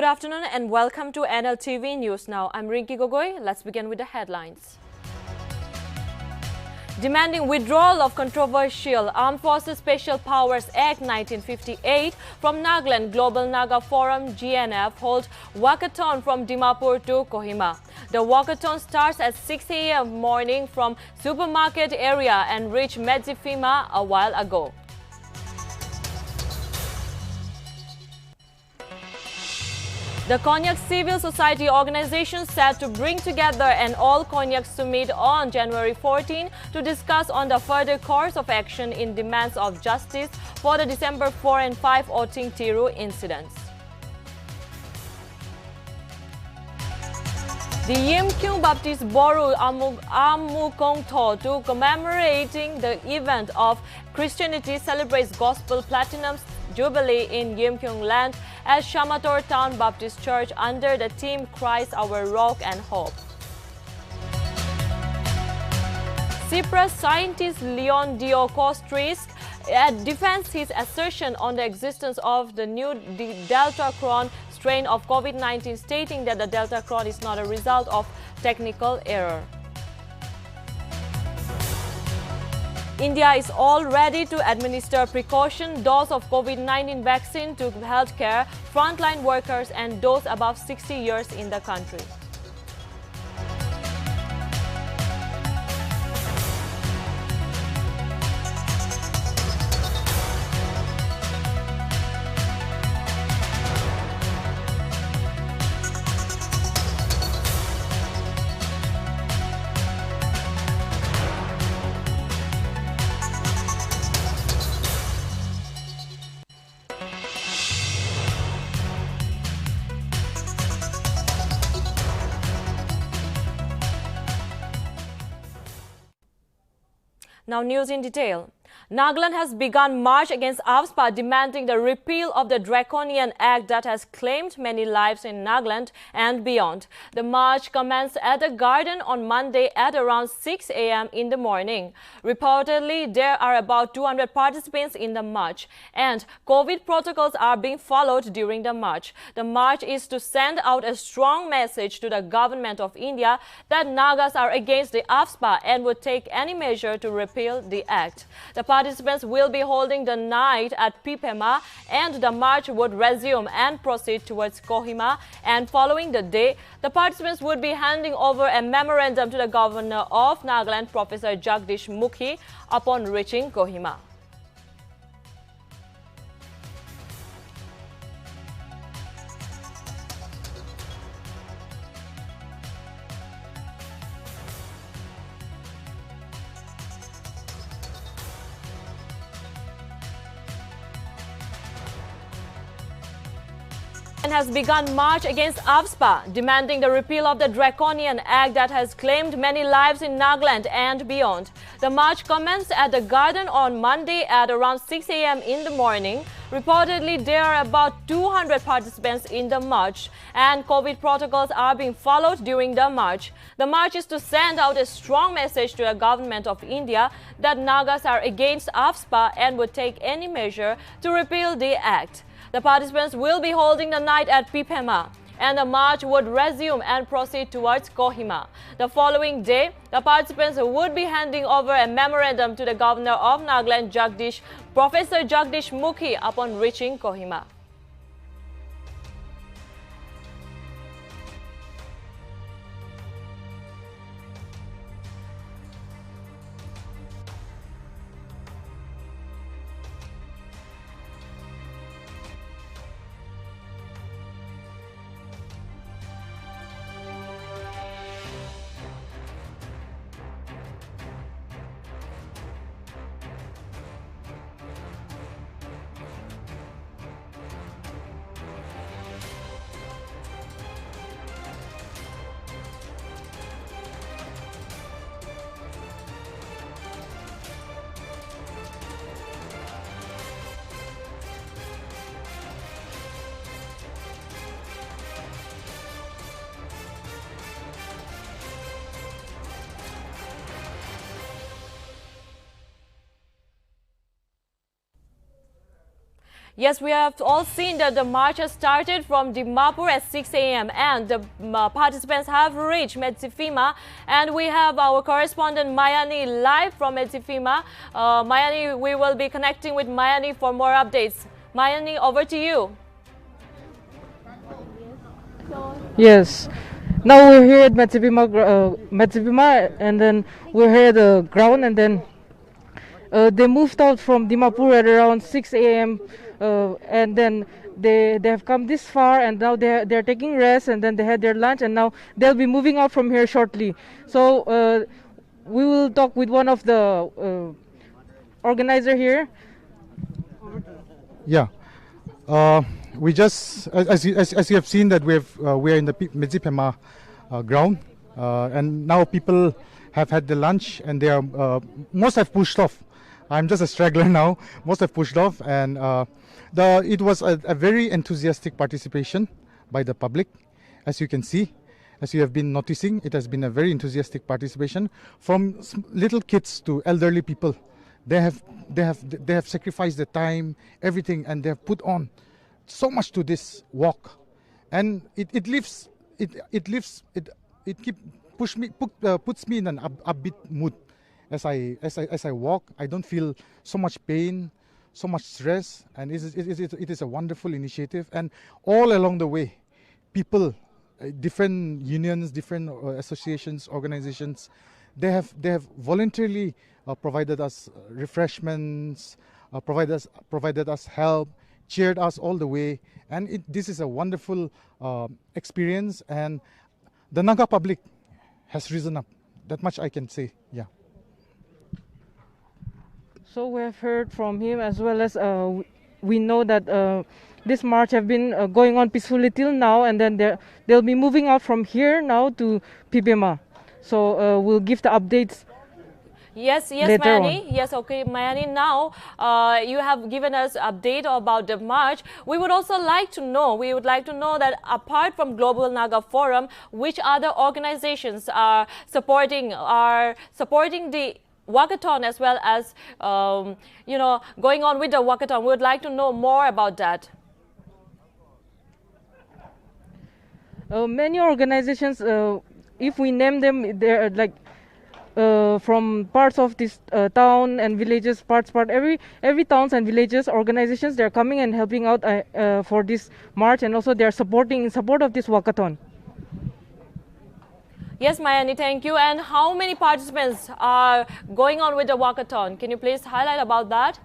afternoon and welcome to Nltv News Now. I'm Rinki Gogoi. Let's begin with the headlines. Demanding withdrawal of controversial Armed Forces Special Powers Act 1958 from Nagaland, Global Naga Forum GNF holds walkathon from Dimapur to Kohima. The walkathon starts at 6 a.m. morning from supermarket area and reached Medzifima a while ago. The Konyak Civil Society organization set to bring together an all-Konyak summit on January 14 to discuss on the further course of action in demands of justice for the December 4 and 5 Oting Tiru incidents. The Yimkyung Baptist Boru Amukongto to commemorating the event of Christianity celebrates Gospel Platinum Jubilee in Yimkyung land at Shamator Town Baptist Church under the theme Christ Our Rock and Hope. Cyprus scientist Leon Diokostris defends his assertion on the existence of the new Delta Cron strain of COVID-19, stating that the Delta Cron is not a result of technical error. India is all ready to administer precaution dose of COVID-19 vaccine to healthcare, frontline workers and those above 60 years in the country. Now news in detail. Nagaland has begun march against Afspa demanding the repeal of the draconian act that has claimed many lives in Nagaland and beyond. The march commenced at the garden on Monday at around 6 a.m. in the morning. Reportedly, there are about 200 participants in the march and COVID protocols are being followed during the march. The march is to send out a strong message to the government of India that Nagas are against the Afspa and would take any measure to repeal the act. The participants will be holding the night at Pipema and the march would resume and proceed towards Kohima, and following the day, the participants would be handing over a memorandum to the governor of Nagaland, Professor Jagdish Mukhi, upon reaching Kohima. Has begun march against Afspa, demanding the repeal of the draconian act that has claimed many lives in Nagaland and beyond. The march commenced at the garden on Monday at around 6 a.m. in the morning. Reportedly, there are about 200 participants in the march and COVID protocols are being followed during the march. The march is to send out a strong message to the government of India that Nagas are against Afspa and would take any measure to repeal the act. The participants will be holding the night at Pipema and the march would resume and proceed towards Kohima. The following day, the participants would be handing over a memorandum to the governor of Nagaland, Professor Jagdish Mukhi, upon reaching Kohima. Yes, we have all seen that the march has started from Dimapur at 6 a.m. and the participants have reached Nltv, and we have our correspondent Mayani live from Nltv. Mayani, we will be connecting with Mayani for more updates. Mayani, over to you. Yes. Now we're here at Nltv, and then we're here at the ground, and then they moved out from Dimapur at around 6 a.m. And then they have come this far, and now they're taking rest, and then they had their lunch, and now they'll be moving out from here shortly. So we will talk with one of the organizer here. Yeah. We just, as you have seen, that we are in the Nltv ground, and now people have had the lunch, and they are most have pushed off. I'm just a straggler now. Most have pushed off, and it was a very enthusiastic participation by the public, as you can see. As you have been noticing, it has been a very enthusiastic participation from little kids to elderly people. They have sacrificed their time, everything, and they have put on so much to this walk, and it puts me in an upbeat mood. As I walk, I don't feel so much pain, so much stress, and it is a wonderful initiative. And all along the way, people, different unions, different associations, organizations, they have voluntarily provided us refreshments, provided us help, cheered us all the way, and this is a wonderful experience. And the Naga public has risen up. That much I can say. Yeah. So we have heard from him, as well as we know that this march have been going on peacefully till now, and then they'll be moving out from here now to Pibema. So we'll give the updates. Yes, Mayani. Yes, okay, Mayani. Now you have given us update about the march. We would also like to know. We would like to know that apart from Global Naga Forum, which other organizations are supporting the walkathon, as well as going on with the walkathon. We would like to know more about that. Many organizations, if we name them, they're like from parts of this town and villages, every towns and villages organizations, they're coming and helping out for this march, and also they're supporting in support of this walkathon. Yes, Mayani, thank you. And how many participants are going on with the walkathon? Can you please highlight about that?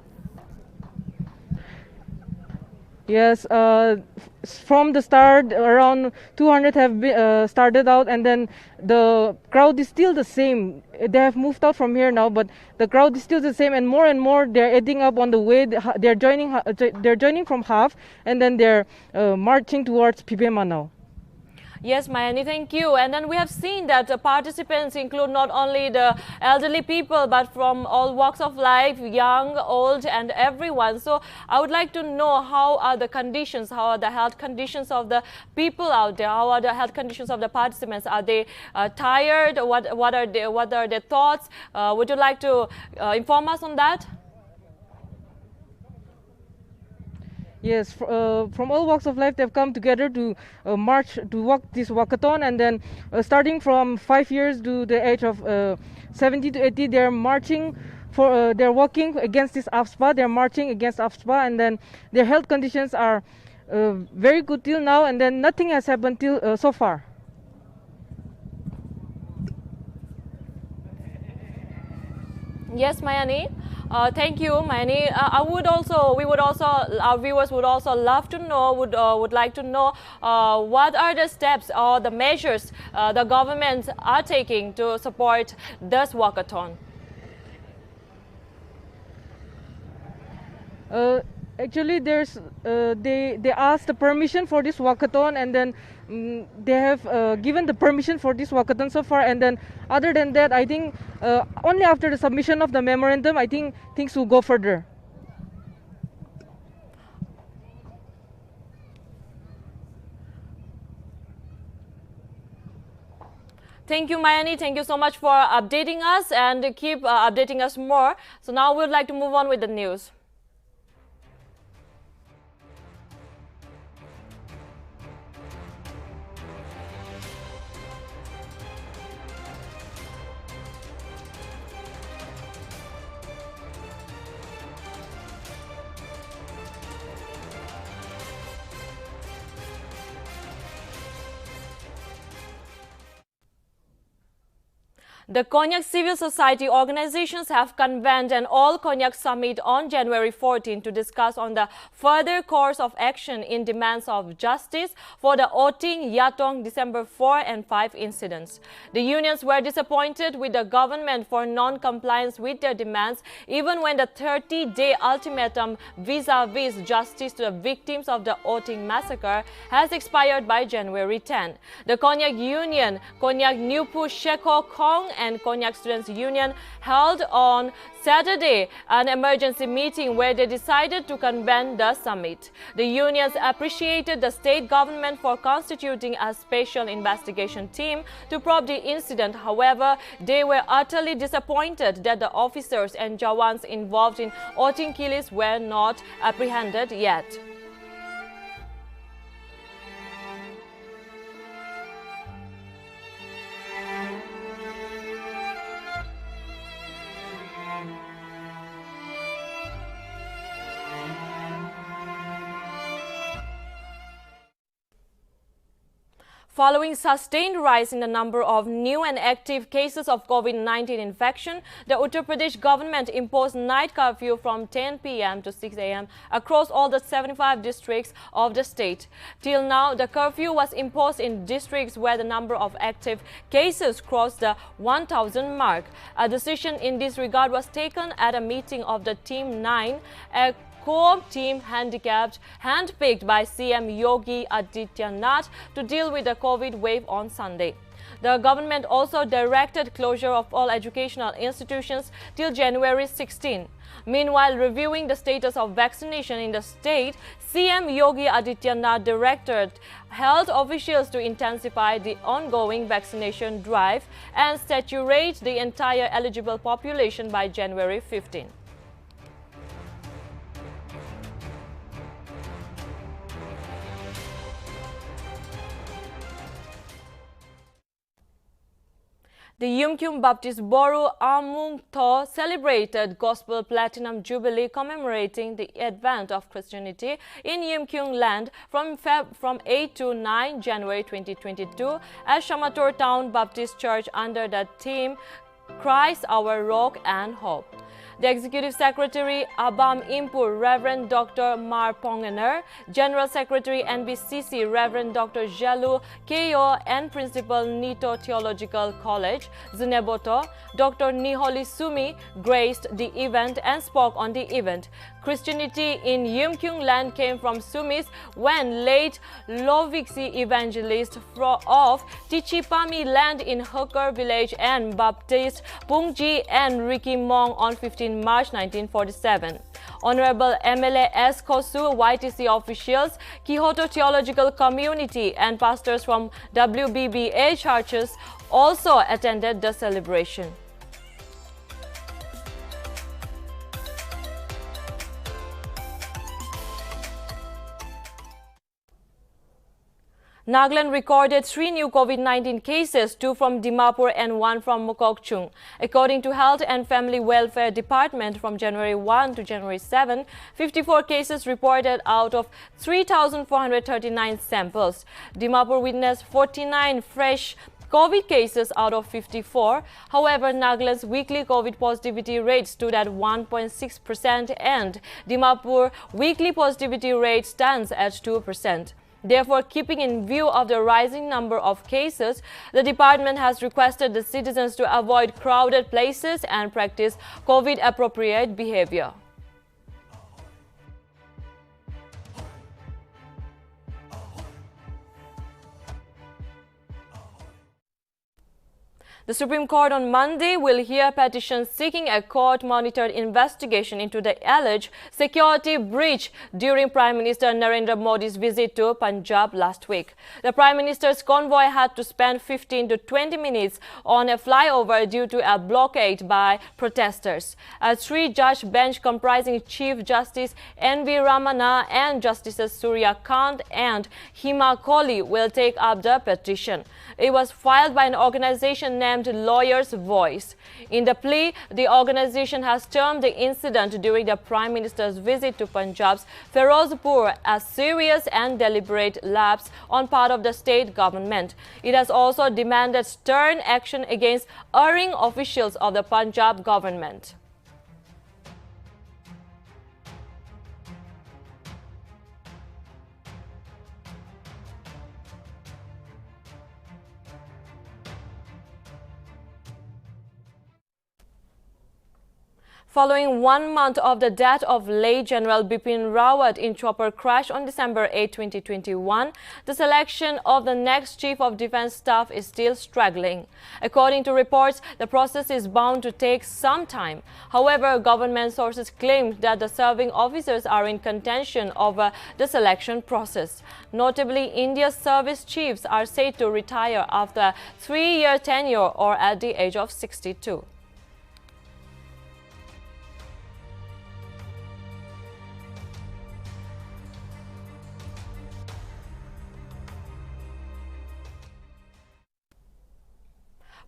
Yes, from the start, around 200 have started out, and then the crowd is still the same. They have moved out from here now, but the crowd is still the same, and more they're adding up on the way. They're joining from half, and then they're marching towards Pibema now. Yes, Mayani, thank you. And then we have seen that the participants include not only the elderly people, but from all walks of life, young, old, and everyone. So I would like to know, how are the conditions, how are the health conditions of the people out there? How are the health conditions of the participants? Are they tired? What are their thoughts? Would you like to inform us on that? Yes, from all walks of life, they've come together to march, to walk this walkathon, and then starting from 5 years to the age of 70 to 80, they're marching for, they're walking against this Afspa, they're marching against Afspa, and then their health conditions are very good till now, and then nothing has happened till so far. Yes, Mayani. Thank you, Mayani. Our viewers would also love to know, would like to know what are the steps or the measures the government are taking to support this walkathon. Actually, there's they asked the permission for this walkathon, and then they have given the permission for this walkathon so far. And then, other than that, I think only after the submission of the memorandum, I think things will go further. Thank you, Mayani. Thank you so much for updating us, and keep updating us more. So now we would like to move on with the news. The Konyak civil society organizations have convened an all-Konyak summit on January 14 to discuss on the further course of action in demands of justice for the Oting Yatong December 4 and 5 incidents. The unions were disappointed with the government for non-compliance with their demands, even when the 30-day ultimatum vis-a-vis justice to the victims of the Oting massacre has expired by January 10. The Konyak Union, Konyak Nyupu Sheko Kong and Konyak Students Union held on Saturday an emergency meeting where they decided to convene the summit. The unions appreciated the state government for constituting a special investigation team to probe the incident. However, they were utterly disappointed that the officers and Jawans involved in Oting killings were not apprehended yet. Following sustained rise in the number of new and active cases of COVID-19 infection, the Uttar Pradesh government imposed night curfew from 10 p.m. to 6 a.m. across all the 75 districts of the state. Till now, the curfew was imposed in districts where the number of active cases crossed the 1,000 mark. A decision in this regard was taken at a meeting of the Team 9, a co-op team handpicked by CM Yogi Adityanath to deal with the COVID wave on Sunday. The government also directed closure of all educational institutions till January 16. Meanwhile, reviewing the status of vaccination in the state, CM Yogi Adityanath directed health officials to intensify the ongoing vaccination drive and saturate the entire eligible population by January 15. The Yumkyung Baptist Boru Amung Tho celebrated Gospel Platinum Jubilee commemorating the advent of Christianity in Yumkyung land from 8 to 9 January 2022 at Shamator Town Baptist Church under the theme Christ Our Rock and Hope. The Executive Secretary Abam Impur, Reverend Dr. Mar Pongener, General Secretary NBCC Reverend Dr. Jalu Keyo and Principal Nito Theological College, Zuneboto, Dr. Niholi Sumi graced the event and spoke on the event. Christianity in Yumkyung land came from Sumis when late Loviksi evangelist of Tichipami land in Hooker village and Baptist Pungji and Ricky Mong on 15 March 1947. Honorable MLA S. Kosu, YTC officials, Kyoto Theological Community and pastors from WBBA churches also attended the celebration. Nagaland recorded 3 new COVID-19 cases, 2 from Dimapur and 1 from Mokokchung. According to Health and Family Welfare Department, from January 1 to January 7, 54 cases reported out of 3,439 samples. Dimapur witnessed 49 fresh COVID cases out of 54. However, Nagaland's weekly COVID positivity rate stood at 1.6% and Dimapur weekly positivity rate stands at 2%. Therefore, keeping in view of the rising number of cases, the department has requested the citizens to avoid crowded places and practice COVID-appropriate behavior. The Supreme Court on Monday will hear petitions seeking a court-monitored investigation into the alleged security breach during Prime Minister Narendra Modi's visit to Punjab last week. The Prime Minister's convoy had to spend 15 to 20 minutes on a flyover due to a blockade by protesters. A 3-judge bench comprising Chief Justice N.V. Ramana and Justices Surya Kant and Hima Kohli will take up the petition. It was filed by an organization named unnamed lawyer's voice. In the plea, the organization has termed the incident during the Prime Minister's visit to Punjab's Firozpur as serious and deliberate lapse on part of the state government. It has also demanded stern action against erring officials of the Punjab government. Following 1 month of the death of late General Bipin Rawat in chopper crash on December 8, 2021, the selection of the next Chief of Defence Staff is still struggling. According to reports, the process is bound to take some time. However, government sources claim that the serving officers are in contention over the selection process. Notably, India's service chiefs are said to retire after a 3-year tenure or at the age of 62.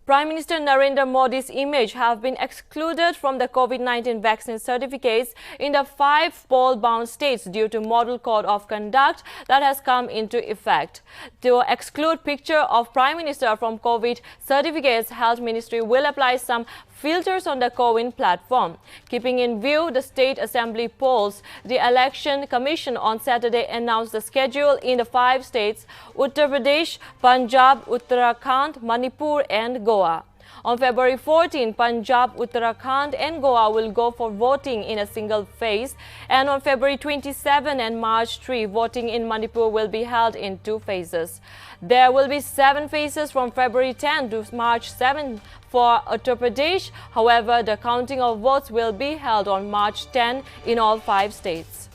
Prime Minister Narendra Modi's image have been excluded from the COVID-19 vaccine certificates in the 5 poll-bound states due to model code of conduct that has come into effect. To exclude picture of Prime Minister from COVID certificates, Health Ministry will apply some filters on the CoWIN platform. Keeping in view the state assembly polls, the Election Commission on Saturday announced the schedule in the 5 states: Uttar Pradesh, Punjab, Uttarakhand, Manipur and Goa. On February 14, Punjab, Uttarakhand and Goa will go for voting in a single phase, and on February 27 and March 3, voting in Manipur will be held in 2 phases. There will be 7 phases from February 10 to March 7 for Uttar Pradesh. However, the counting of votes will be held on March 10 in all 5 states.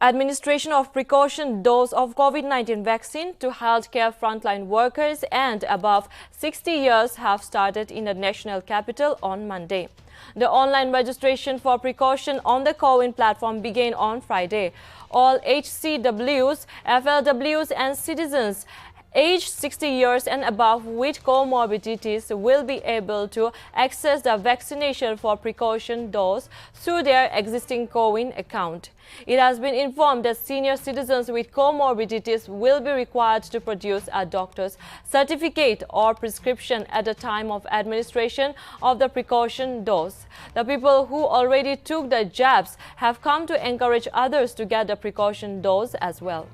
Administration of precaution dose of COVID-19 vaccine to healthcare frontline workers and above 60 years have started in the national capital on Monday. The online registration for precaution on the CoWIN platform began on Friday. All HCWs, FLWs and citizens aged 60 years and above with comorbidities will be able to access the vaccination for precaution dose through their existing CoWIN account. It has been informed that senior citizens with comorbidities will be required to produce a doctor's certificate or prescription at the time of administration of the precaution dose. The people who already took the jabs have come to encourage others to get the precaution dose as well.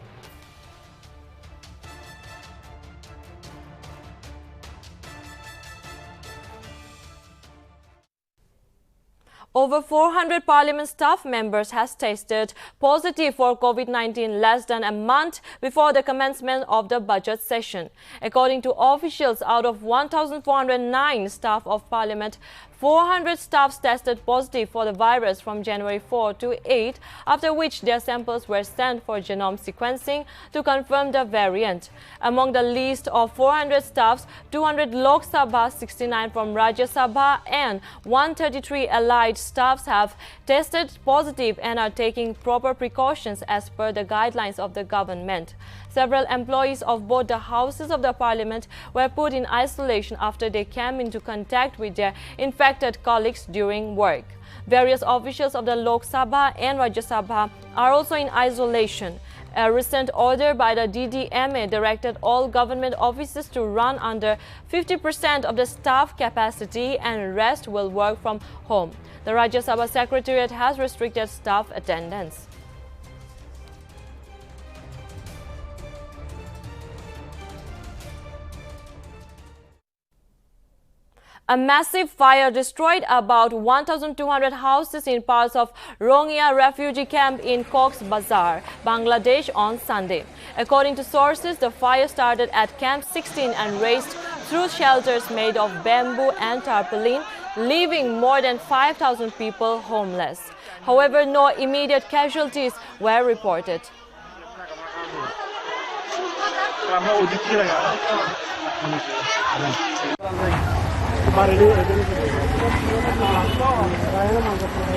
Over 400 Parliament staff members has tested positive for COVID-19 less than a month before the commencement of the budget session. According to officials, out of 1,409 staff of Parliament, 400 staffs tested positive for the virus from January 4 to 8, after which their samples were sent for genome sequencing to confirm the variant. Among the list of 400 staffs, 200 Lok Sabha, 69 from Rajya Sabha and 133 allied staffs have tested positive and are taking proper precautions as per the guidelines of the government. Several employees of both the houses of the parliament were put in isolation after they came into contact with their infected colleagues during work. Various officials of the Lok Sabha and Rajya Sabha are also in isolation. A recent order by the DDMA directed all government offices to run under 50% of the staff capacity and rest will work from home. The Rajya Sabha Secretariat has restricted staff attendance. A massive fire destroyed about 1,200 houses in parts of Rohingya refugee camp in Cox's Bazar, Bangladesh on Sunday. According to sources, the fire started at Camp 16 and raced through shelters made of bamboo and tarpaulin, leaving more than 5,000 people homeless. However, no immediate casualties were reported.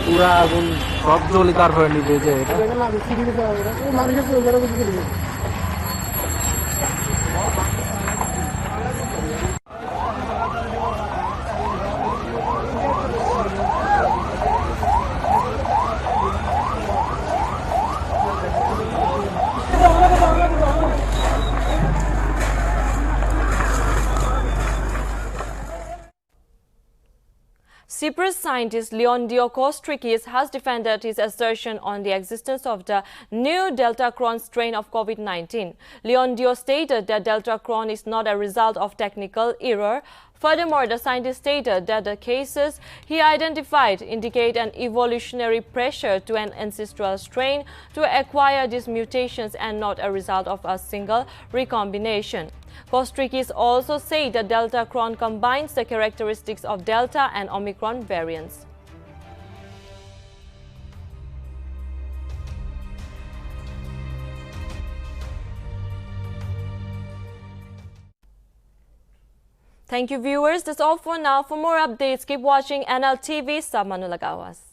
পুরা আগুন সব জ্বলে তারপরে নিবে যে এটা Cyprus scientist Leondio Kostrikis has defended his assertion on the existence of the new Delta Cron strain of COVID-19. Leondio stated that Delta Cron is not a result of technical error. Furthermore, the scientist stated that the cases he identified indicate an evolutionary pressure to an ancestral strain to acquire these mutations and not a result of a single recombination. Kostrikis also said that Delta Cron combines the characteristics of Delta and Omicron variants. Thank you, viewers. That's all for now. For more updates, keep watching Nltv. Sa Manulagawas.